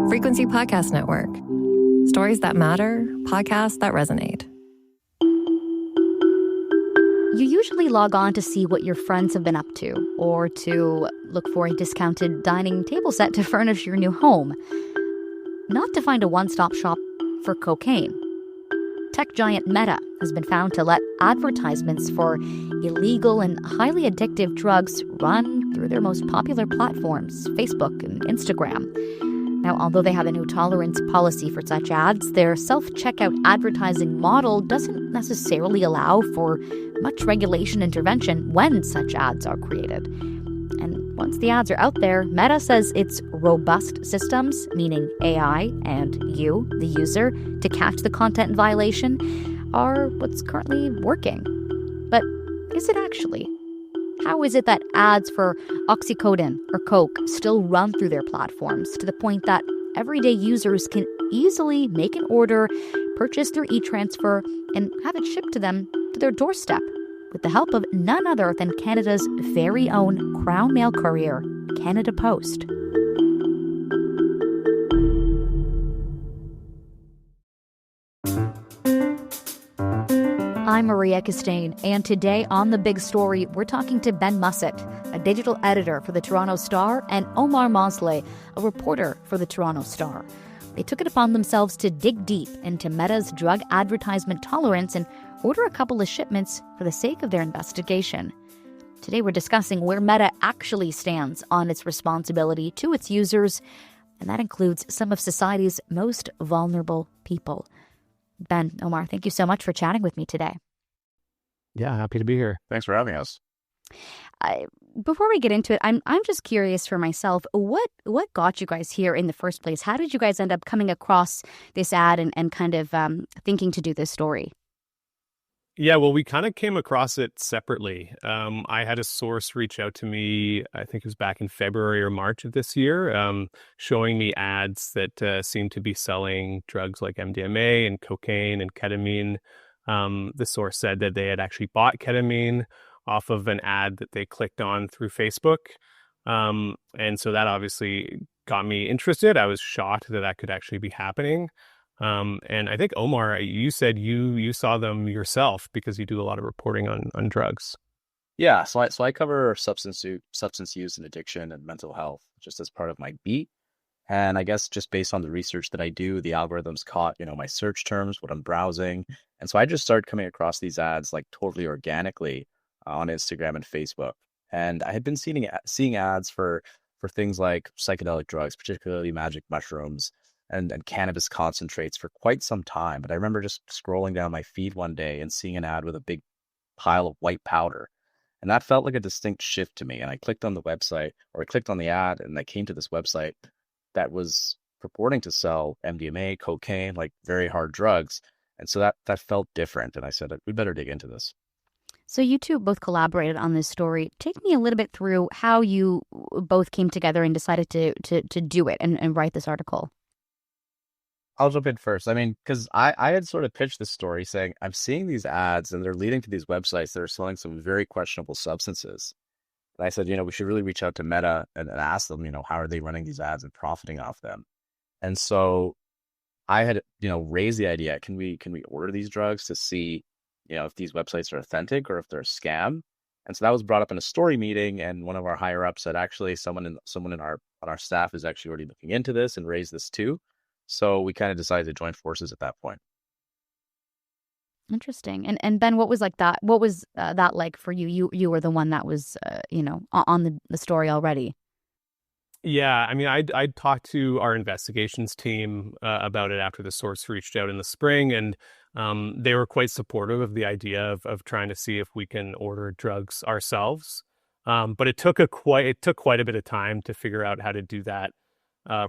Frequency Podcast Network. Stories that matter, podcasts that resonate. You usually log on to see what your friends have been up to, or to look for a discounted dining table set to furnish your new home. Not to find a one-stop shop for cocaine. Tech giant Meta has been found to let advertisements for illegal and highly addictive drugs run through their most popular platforms, Facebook and Instagram. Now, although they have a no-tolerance policy for such ads, their self-checkout advertising model doesn't necessarily allow for much regulation intervention when such ads are created. And once the ads are out there, Meta says its robust systems, meaning AI and you, the user, to catch the content violation, are what's currently working. But is it actually? How is it that ads for Oxycodone or Coke still run through their platforms to the point that everyday users can easily make an order, purchase through e-transfer, and have it shipped to them to their doorstep with the help of none other than Canada's very own Crown Mail courier, Canada Post? I'm Maria Kestane, and today on The Big Story, we're talking to Ben Musset, a digital editor for the Toronto Star, and Omar Mosleh, a reporter for the Toronto Star. They took it upon themselves to dig deep into Meta's drug advertisement tolerance and order a couple of shipments for the sake of their investigation. Today we're discussing where Meta actually stands on its responsibility to its users, and that includes some of society's most vulnerable people. Ben, Omar, thank you so much for chatting with me today. Yeah, happy to be here. Thanks for having us. Before we get into it, I'm just curious for myself, what got you guys here in the first place? How did you guys end up coming across this ad and kind of thinking to do this story? Yeah, well, we kind of came across it separately. I had a source reach out to me, I think it was back in February or March of this year, showing me ads that seemed to be selling drugs like MDMA and cocaine and ketamine. The source said that they had actually bought ketamine off of an ad that they clicked on through Facebook. And so that obviously got me interested. I was shocked that that could actually be happening. And I think, Omar, you said you saw them yourself because you do a lot of reporting on drugs. Yeah, so I cover substance use and addiction and mental health just as part of my beat. And I guess just based on the research that I do, the algorithms caught, my search terms, what I'm browsing. And so I just started coming across these ads like totally organically on Instagram and Facebook. And I had been seeing ads for things like psychedelic drugs, particularly magic mushrooms and cannabis concentrates for quite some time. But I remember just scrolling down my feed one day and seeing an ad with a big pile of white powder. And that felt like a distinct shift to me. And I clicked on the website, or I clicked on the ad, and I came to this website that was purporting to sell MDMA, cocaine, like very hard drugs. And so that felt different. And I said, we better dig into this. So you two both collaborated on this story. Take me a little bit through how you both came together and decided to do it and write this article. I'll jump in first. I mean, because I had sort of pitched this story saying, I'm seeing these ads and they're leading to these websites that are selling some very questionable substances. And I said, we should really reach out to Meta and ask them, how are they running these ads and profiting off them? And so I had, raised the idea, can we order these drugs to see, if these websites are authentic or if they're a scam? And so that was brought up in a story meeting, and one of our higher ups said, actually, someone on our staff is actually already looking into this and raised this too. So we kind of decided to join forces at that point. Interesting. And Ben, what was like that? What was that like for you? You were the one that was, on the story already. Yeah, I mean, I'd talked to our investigations team about it after the source reached out in the spring, and they were quite supportive of the idea of trying to see if we can order drugs ourselves. But it took quite a bit of time to figure out how to do that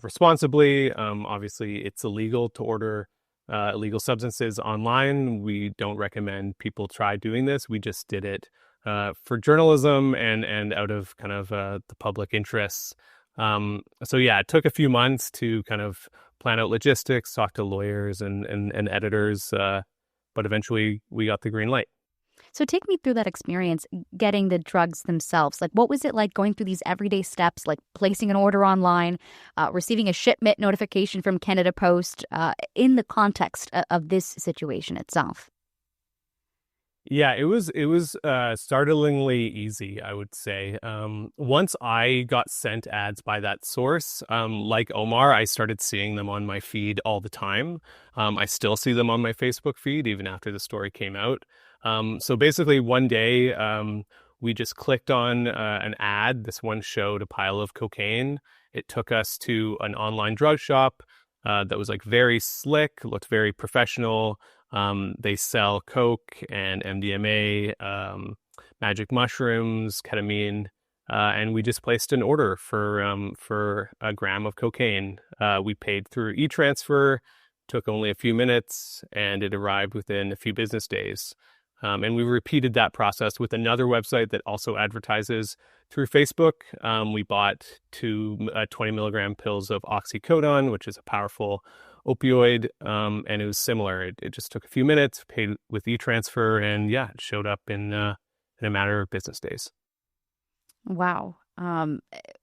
responsibly. Obviously, it's illegal to order illegal substances online. We don't recommend people try doing this. We just did it for journalism and out of kind of the public interests. So yeah, it took a few months to kind of plan out logistics, talk to lawyers and editors, but eventually we got the green light. So take me through that experience getting the drugs themselves. Like, what was it like going through these everyday steps, like placing an order online, receiving a shipment notification from Canada Post, in the context of this situation itself? Yeah, it was startlingly easy, I would say. Once I got sent ads by that source, like Omar, I started seeing them on my feed all the time. I still see them on my Facebook feed even after the story came out. So basically, one day we just clicked on an ad. This one showed a pile of cocaine. It took us to an online drug shop that was like very slick, looked very professional. They sell coke and MDMA, magic mushrooms, ketamine, and we just placed an order for a gram of cocaine. We paid through e-transfer, took only a few minutes, and it arrived within a few business days. And we repeated that process with another website that also advertises through Facebook. We bought two 20 milligram pills of Oxycodone, which is a powerful opioid, and it was similar. It just took a few minutes, paid with e-transfer, and yeah, it showed up in a matter of business days. Wow.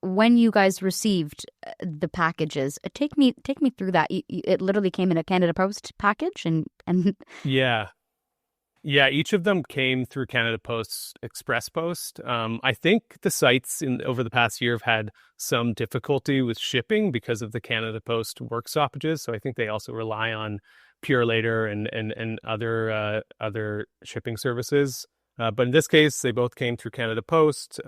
When you guys received the packages, take me through that. It literally came in a Canada Post package, and Yeah. Yeah, each of them came through Canada Post's Express Post. I think the sites over the past year have had some difficulty with shipping because of the Canada Post work stoppages. So I think they also rely on Purelator and other shipping services. But in this case, they both came through Canada Post.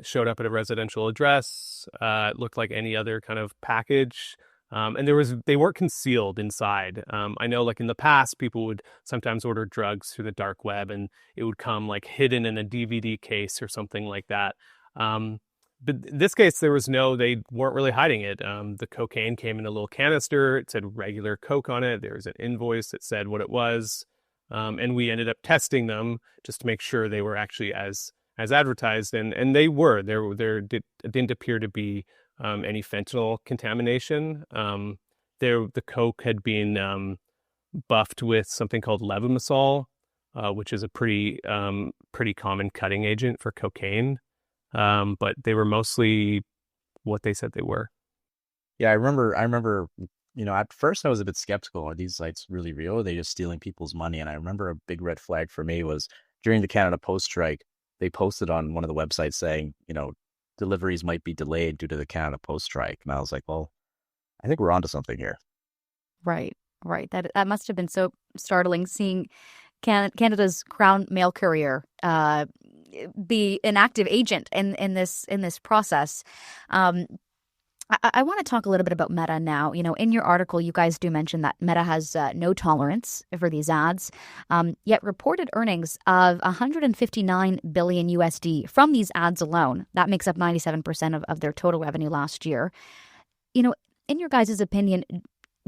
Showed up at a residential address. It looked like any other kind of package. And they weren't concealed inside. I know like in the past, people would sometimes order drugs through the dark web and it would come like hidden in a DVD case or something like that. But in this case, they weren't really hiding it. The cocaine came in a little canister. It said regular Coke on it. There was an invoice that said what it was. And we ended up testing them just to make sure they were actually as advertised. And they were. It didn't appear to be any fentanyl contamination. The Coke had been buffed with something called levomisol, which is a pretty common cutting agent for cocaine. But they were mostly what they said they were. Yeah, I remember, at first I was a bit skeptical. Are these sites really real? Are they just stealing people's money? And I remember a big red flag for me was during the Canada Post strike, they posted on one of the websites saying, deliveries might be delayed due to the Canada Post strike. And I was like, well, I think we're onto something here. Right. That must have been so startling seeing Canada's Crown Mail Courier be an active agent in this process. I want to talk a little bit about Meta now. In your article, you guys do mention that Meta has no tolerance for these ads, yet reported earnings of 159 billion USD from these ads alone. That makes up 97% of their total revenue last year. In your guys' opinion,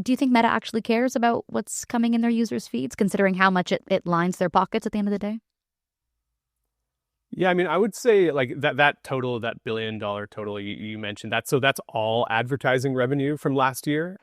do you think Meta actually cares about what's coming in their users' feeds, considering how much it lines their pockets at the end of the day? Yeah, I mean, I would say like that total, that $1 billion total you mentioned, that's all advertising revenue from last year.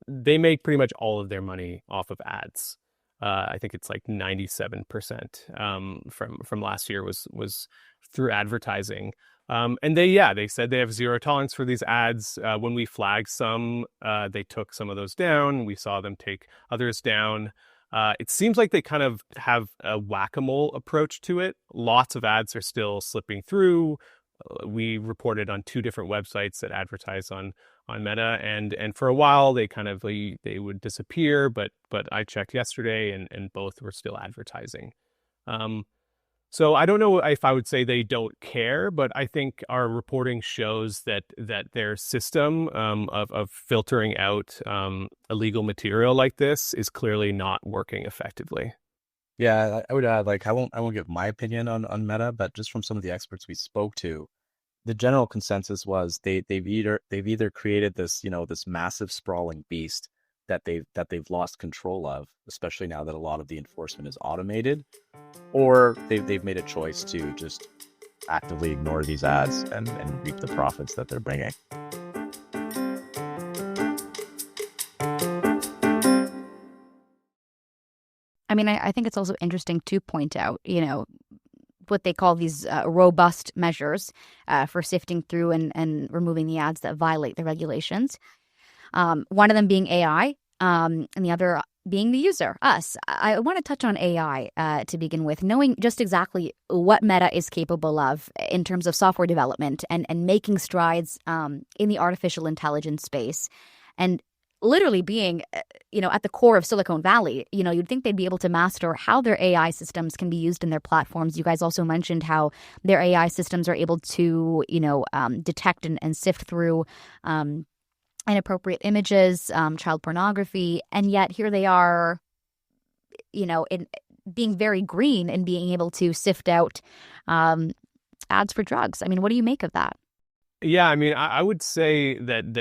They make pretty much all of their money off of ads. I think it's like 97% from last year was through advertising. And they said they have zero tolerance for these ads. When we flagged some, they took some of those down. We saw them take others down. It seems like they kind of have a whack-a-mole approach to it. Lots of ads are still slipping through. We reported on 2 different websites that advertise on Meta, and for a while they would disappear, but I checked yesterday and both were still advertising. So I don't know if I would say they don't care, but I think our reporting shows that their system of filtering out illegal material like this is clearly not working effectively. Yeah, I would add, like, I won't give my opinion on Meta, but just from some of the experts we spoke to, the general consensus was they've either created this this massive sprawling beast that they've lost control of, especially now that a lot of the enforcement is automated, or they've made a choice to just actively ignore these ads and reap the profits that they're bringing. I mean, I think it's also interesting to point out, what they call these robust measures for sifting through and removing the ads that violate the regulations. One of them being AI, and the other being the user, us. I want to touch on AI to begin with, knowing just exactly what Meta is capable of in terms of software development and making strides in the artificial intelligence space, and literally being, at the core of Silicon Valley. You'd think they'd be able to master how their AI systems can be used in their platforms. You guys also mentioned how their AI systems are able to, detect and sift through inappropriate images, child pornography, and yet here they are, in being very green and being able to sift out ads for drugs. I mean, what do you make of that? Yeah, I mean, I would say that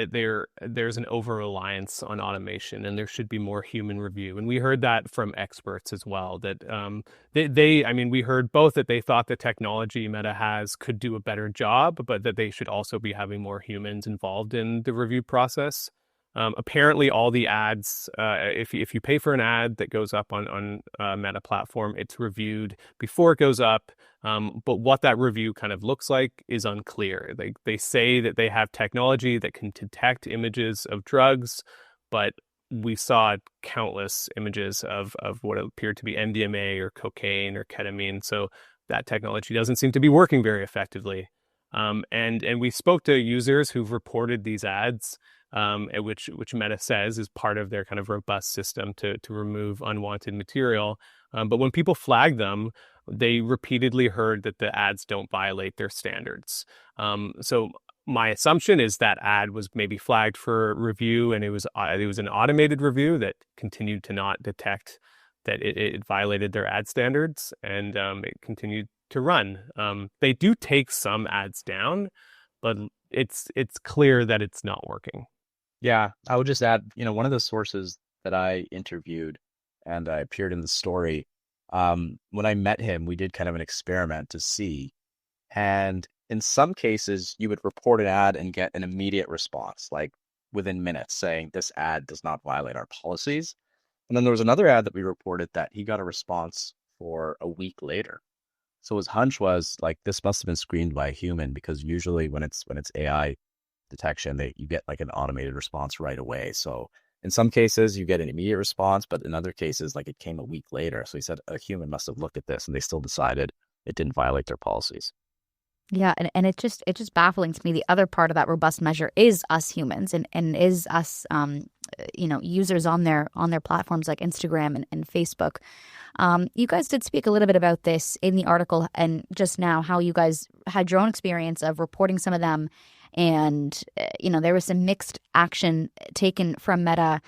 there's an over-reliance on automation, and there should be more human review. And we heard that from experts as well, that I mean, we heard both that they thought the technology Meta has could do a better job, but that they should also be having more humans involved in the review process. Apparently, all the ads, if you pay for an ad that goes up on Meta platform, it's reviewed before it goes up. But what that review kind of looks like is unclear. They say that they have technology that can detect images of drugs, but we saw countless images of what appeared to be MDMA or cocaine or ketamine. So that technology doesn't seem to be working very effectively. And we spoke to users who've reported these ads, which Meta says is part of their kind of robust system to remove unwanted material. But when people flag them, they repeatedly heard that the ads don't violate their standards. So my assumption is that ad was maybe flagged for review, and it was an automated review that continued to not detect that it violated their ad standards, and it continued to run. They do take some ads down, but it's clear that it's not working. Yeah, I would just add, one of the sources that I interviewed and I appeared in the story, when I met him, we did kind of an experiment to see. And in some cases, you would report an ad and get an immediate response, like within minutes, saying this ad does not violate our policies. And then there was another ad that we reported that he got a response for a week later. So his hunch was like, this must have been screened by a human, because usually when it's AI detection, you get like an automated response right away. So in some cases you get an immediate response, but in other cases, like, it came a week later. So he said a human must have looked at this and they still decided it didn't violate their policies. Yeah, and it's just baffling to me. The other part of that robust measure is us humans and is us users on their platforms like Instagram and Facebook. You guys did speak a little bit about this in the article and just now, how you guys had your own experience of reporting some of them. And, there was some mixed action taken from Meta.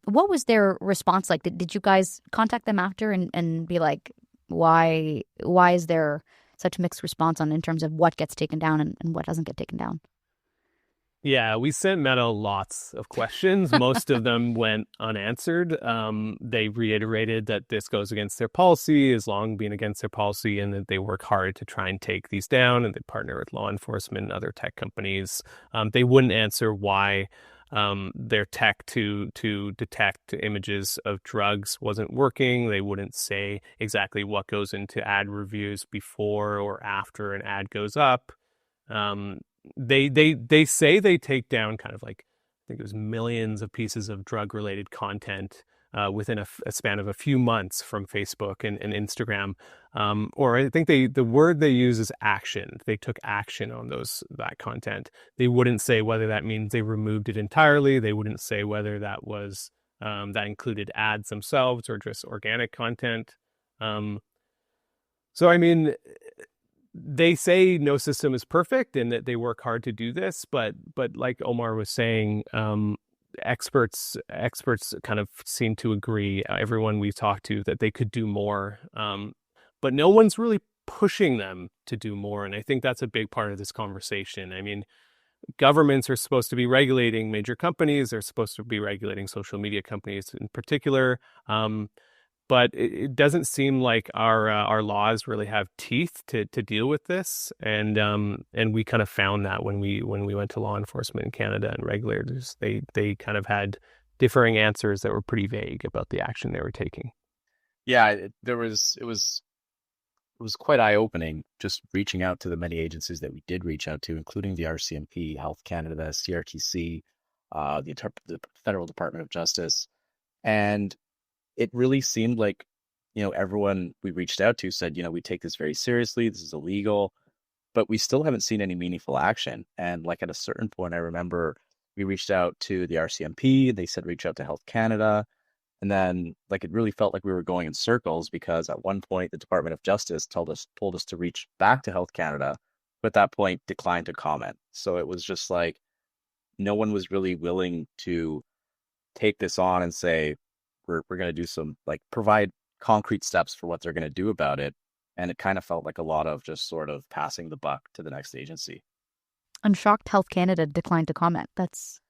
What was their response like? Did you guys contact them after and be like, why is there such mixed response in terms of what gets taken down and what doesn't get taken down? Yeah, we sent Meta lots of questions. Most of them went unanswered. They reiterated that this goes against their policy, has long been against their policy, and that they work hard to try and take these down, and they partner with law enforcement and other tech companies. They wouldn't answer why their tech to detect images of drugs wasn't working. They wouldn't say exactly what goes into ad reviews before or after an ad goes up. They say they take down kind of like, I think it was millions of pieces of drug related content within a span of a few months from Facebook and Instagram. Or I think the word they use is action. They took action on that content. They wouldn't say whether that means they removed it entirely. They wouldn't say whether that was that included ads themselves or just organic content. So I mean, they say no system is perfect and that they work hard to do this, but like Omar was saying, experts kind of seem to agree, everyone we've talked to, that they could do more, but no one's really pushing them to do more. And I think that's a big part of this conversation. I mean, governments are supposed to be regulating major companies. They're supposed to be regulating social media companies in particular. But it doesn't seem like our laws really have teeth to deal with this, and we kind of found that when we went to law enforcement in Canada and regulators, they kind of had differing answers that were pretty vague about the action they were taking. Yeah, it was quite eye-opening just reaching out to the many agencies that we did reach out to, including the RCMP, Health Canada, CRTC, the Federal Department of Justice. And it really seemed like, everyone we reached out to said, we take this very seriously. This is illegal, but we still haven't seen any meaningful action. And like at a certain point, I remember we reached out to the RCMP. They said reach out to Health Canada. And then like it really felt like we were going in circles because at one point the Department of Justice told us to reach back to Health Canada, but at that point declined to comment. So it was just like no one was really willing to take this on and say we're going to do some like provide concrete steps for what they're going to do about it. And it kind of felt like a lot of just sort of passing the buck to the next agency. I'm shocked Health Canada declined to comment.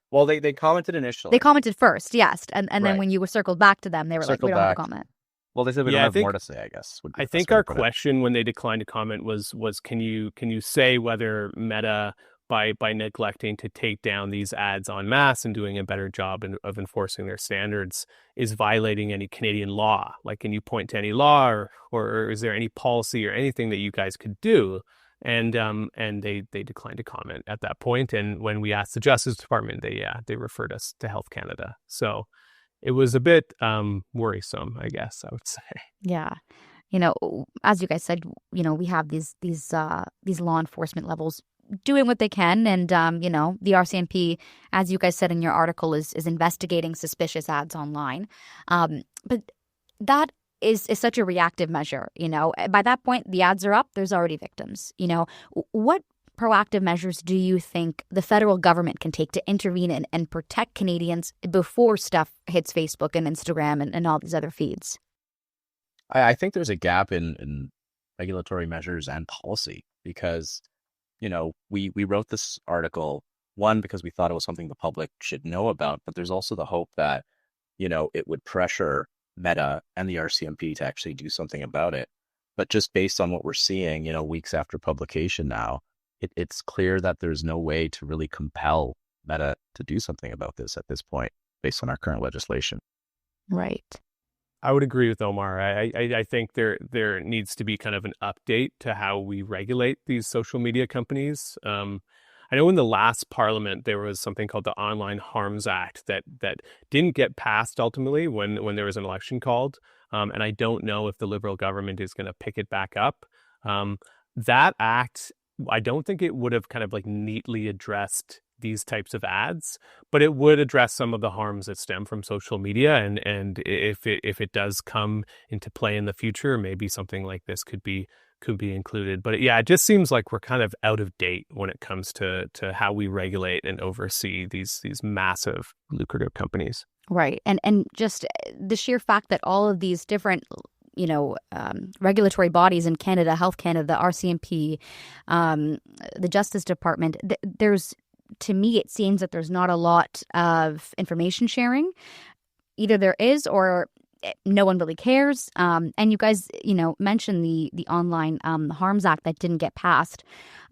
Well, they commented initially. They commented first, yes. And Right. then when you were circled back to them, they were Circled like, we don't have back. a comment. Well, they said we Yeah, don't I have think- more to say, I guess. would be I the think best way to our put it. question when they declined to comment was can you say whether Meta by neglecting to take down these ads en masse and doing a better job of enforcing their standards is violating any Canadian law? Like, can you point to any law or is there any policy or anything that you guys could do? And they declined to comment at that point. And when we asked the Justice Department, they referred us to Health Canada. So it was a bit worrisome, I guess I would say. Yeah. As you guys said, we have these law enforcement levels doing what they can. And, the RCMP, as you guys said in your article, is investigating suspicious ads online. But that is such a reactive measure. By that point, the ads are up. There's already victims. What proactive measures do you think the federal government can take to intervene and protect Canadians before stuff hits Facebook and Instagram and all these other feeds? I think there's a gap in regulatory measures and policy because, we wrote this article, one, because we thought it was something the public should know about, but there's also the hope that, it would pressure Meta and the RCMP to actually do something about it. But just based on what we're seeing, weeks after publication now, it's clear that there's no way to really compel Meta to do something about this at this point, based on our current legislation. Right. I would agree with Omar. I think there needs to be kind of an update to how we regulate these social media companies. I know in the last parliament, there was something called the Online Harms Act that didn't get passed ultimately when there was an election called. And I don't know if the Liberal government is going to pick it back up. That act, I don't think it would have kind of like neatly addressed these types of ads, but it would address some of the harms that stem from social media. And if it does come into play in the future, maybe something like this could be included. But yeah, it just seems like we're kind of out of date when it comes to how we regulate and oversee these massive lucrative companies. Right. And just the sheer fact that all of these different regulatory bodies in Canada, Health Canada, the RCMP, the Justice Department, to me, it seems that there's not a lot of information sharing. Either there is or no one really cares. And you guys, mentioned the Online Harms Act that didn't get passed.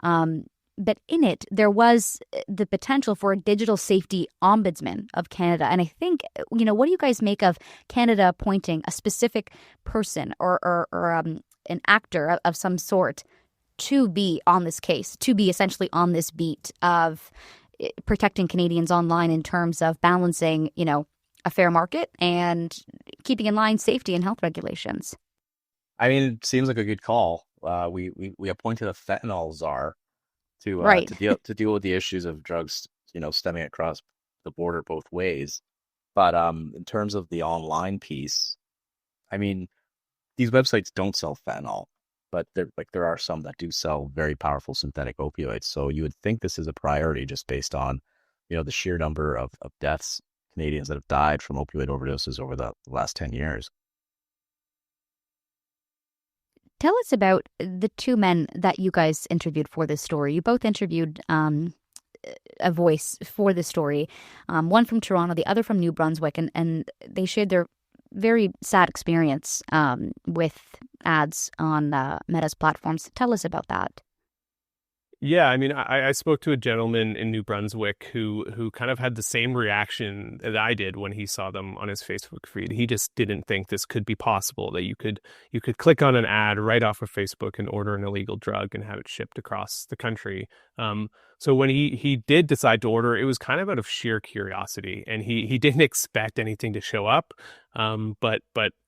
But in it, there was the potential for a digital safety ombudsman of Canada. And I think, what do you guys make of Canada appointing a specific person or an actor of some sort to be on this case, to be essentially on this beat of protecting Canadians online in terms of balancing, a fair market and keeping in line safety and health regulations? I mean, it seems like a good call. We appointed a fentanyl czar to Right. to deal with the issues of drugs, stemming across the border both ways. But in terms of the online piece, I mean, these websites don't sell fentanyl, but there are some that do sell very powerful synthetic opioids. So you would think this is a priority just based on, the sheer number of deaths, Canadians that have died from opioid overdoses over the last 10 years. Tell us about the two men that you guys interviewed for this story. You both interviewed a voice for the story, one from Toronto, the other from New Brunswick, and they shared their very sad experience with ads on Meta's platforms. Tell us about that. Yeah, I mean, I spoke to a gentleman in New Brunswick who kind of had the same reaction that I did when he saw them on his Facebook feed. He just didn't think this could be possible, that you could click on an ad right off of Facebook and order an illegal drug and have it shipped across the country. So when he did decide to order, it was kind of out of sheer curiosity, and he didn't expect anything to show up. But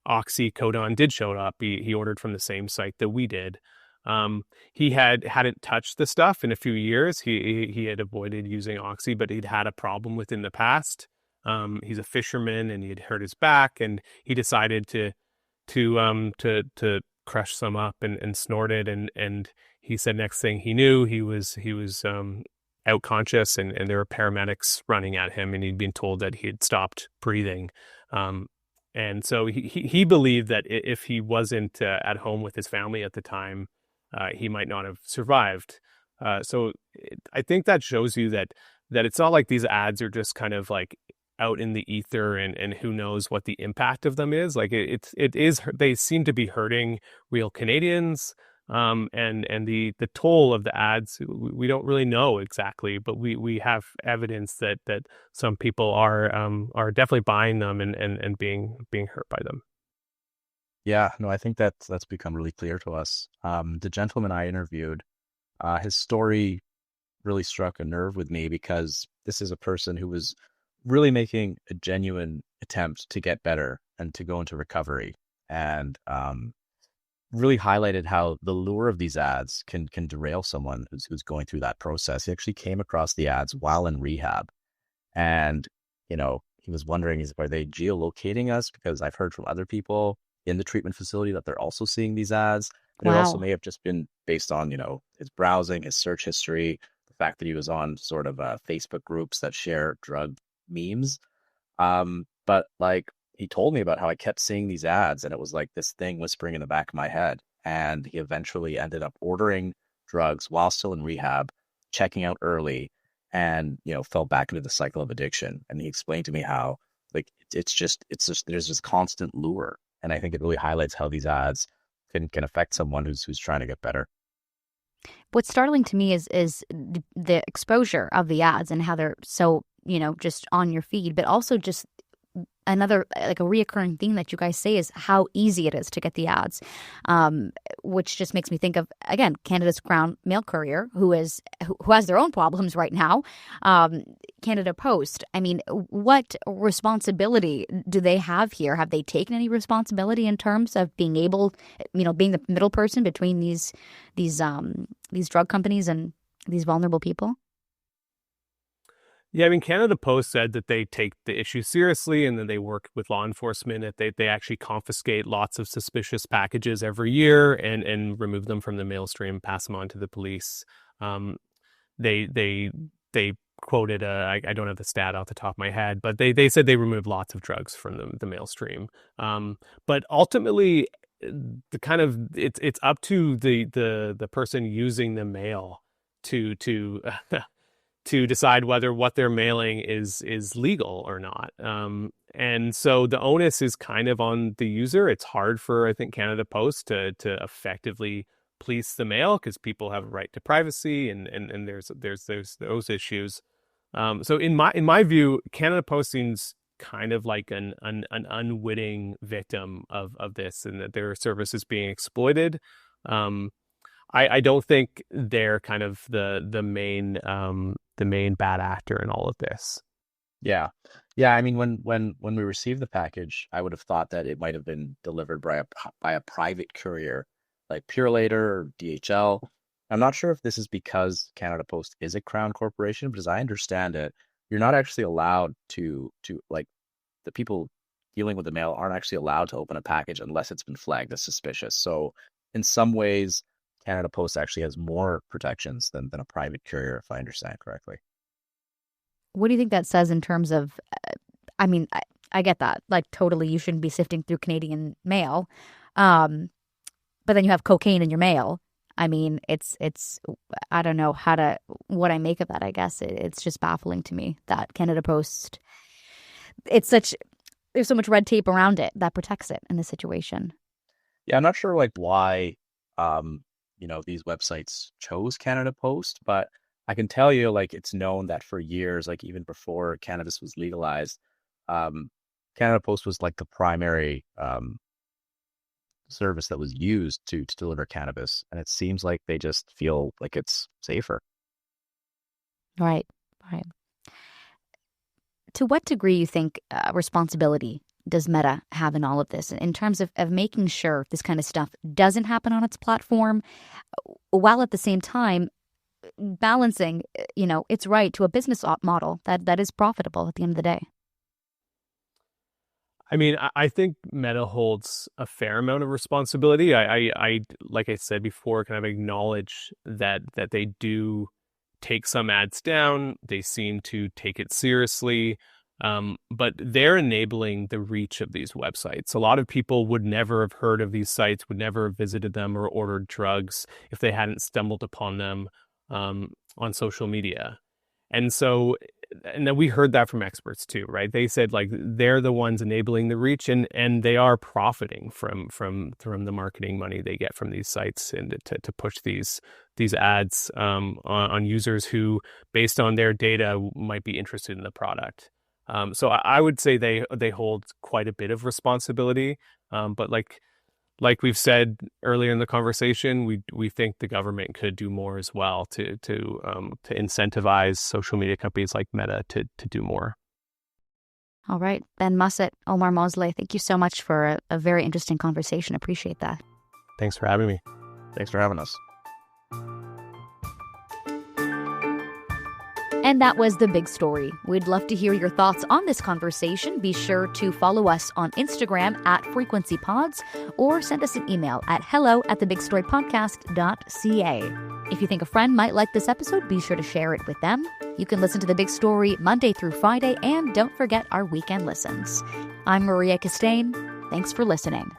Oxycodone did show up. He ordered from the same site that we did. He hadn't touched the stuff in a few years. He had avoided using Oxy, but he'd had a problem with in the past. He's a fisherman, and he had hurt his back, and he decided to crush some up and snort it. And he said next thing he knew, he was out conscious, and there were paramedics running at him, and he'd been told that he had stopped breathing. And so he believed that if he wasn't at home with his family at the time, he might not have survived. I think that shows you that it's not like these ads are just kind of like out in the ether, and who knows what the impact of them is. Like it is, they seem to be hurting real Canadians. And the toll of the ads, we don't really know exactly, but we have evidence that some people are definitely buying them and being hurt by them. Yeah, no, I think that's become really clear to us. The gentleman I interviewed, his story really struck a nerve with me, because this is a person who was really making a genuine attempt to get better and to go into recovery, and really highlighted how the lure of these ads can derail someone who's going through that process. He actually came across the ads while in rehab, and he was wondering, are they geolocating us? Because I've heard from other people in the treatment facility that they're also seeing these ads. And It also may have just been based on, his browsing, his search history, the fact that he was on sort of Facebook groups that share drug memes. But like, he told me about how I kept seeing these ads, and it was like this thing whispering in the back of my head. And he eventually ended up ordering drugs while still in rehab, checking out early, and, fell back into the cycle of addiction. And he explained to me how, like, it's just there's this constant lure. And I think it really highlights how these ads can affect someone who's trying to get better. What's startling to me is the exposure of the ads and how they're so, just on your feed, but also just another, like, a reoccurring theme that you guys say is how easy it is to get the ads, which just makes me think of, again, Canada's Crown Mail Courier, who has their own problems right now. Canada Post. I mean, what responsibility do they have here? Have they taken any responsibility in terms of being able, being the middle person between these drug companies and these vulnerable people? Yeah, I mean, Canada Post said that they take the issue seriously, and then they work with law enforcement. They actually confiscate lots of suspicious packages every year and remove them from the mail stream, pass them on to the police. They quoted, I don't have the stat off the top of my head, but they said they removed lots of drugs from the mail stream. But ultimately, it's up to the person using the mail to to decide whether what they're mailing is legal or not. And so the onus is kind of on the user. It's hard for, I think, Canada Post to effectively police the mail, because people have a right to privacy, and there's those issues. So in my view, Canada Post seems kind of like an unwitting victim of this, and that their service is being exploited. I don't think they're kind of the main bad actor in all of this. Yeah. I mean, when we received the package, I would have thought that it might have been delivered by a private courier, like Purelator or DHL. I'm not sure if this is because Canada Post is a Crown corporation, but as I understand it, you're not actually allowed to like, the people dealing with the mail aren't actually allowed to open a package unless it's been flagged as suspicious. So in some ways, Canada Post actually has more protections than a private courier, if I understand correctly. What do you think that says in terms of, I mean, I get that, like, totally, you shouldn't be sifting through Canadian mail. But then you have cocaine in your mail. I mean, it's I don't know what I make of that, I guess. It's just baffling to me that Canada Post, there's so much red tape around it that protects it in this situation. Yeah, I'm not sure, like, why, these websites chose Canada Post, but I can tell you, like, it's known that for years, like even before cannabis was legalized, Canada Post was like the primary service that was used to deliver cannabis, and it seems like they just feel like it's safer. Right. Right. To what degree you think responsibility does Meta have in all of this in terms of making sure this kind of stuff doesn't happen on its platform, while at the same time balancing, its right to a business model that is profitable at the end of the day? I mean, I think Meta holds a fair amount of responsibility. I like I said before, kind of acknowledge that they do take some ads down. They seem to take it seriously. But they're enabling the reach of these websites. A lot of people would never have heard of these sites, would never have visited them or ordered drugs if they hadn't stumbled upon them on social media. And then we heard that from experts too, right? They said like they're the ones enabling the reach, and they are profiting from the marketing money they get from these sites and to push these ads on users who, based on their data, might be interested in the product. So I would say they hold quite a bit of responsibility. But like we've said earlier in the conversation, we think the government could do more as well to incentivize social media companies like Meta to do more. All right. Ben Musset, Omar Mosleh, thank you so much for a very interesting conversation. Appreciate that. Thanks for having me. Thanks for having us. And that was The Big Story. We'd love to hear your thoughts on this conversation. Be sure to follow us on Instagram @FrequencyPods or send us an email at hello@thebigstorypodcast.ca. If you think a friend might like this episode, be sure to share it with them. You can listen to The Big Story Monday through Friday, and don't forget our weekend listens. I'm Maria Kestane. Thanks for listening.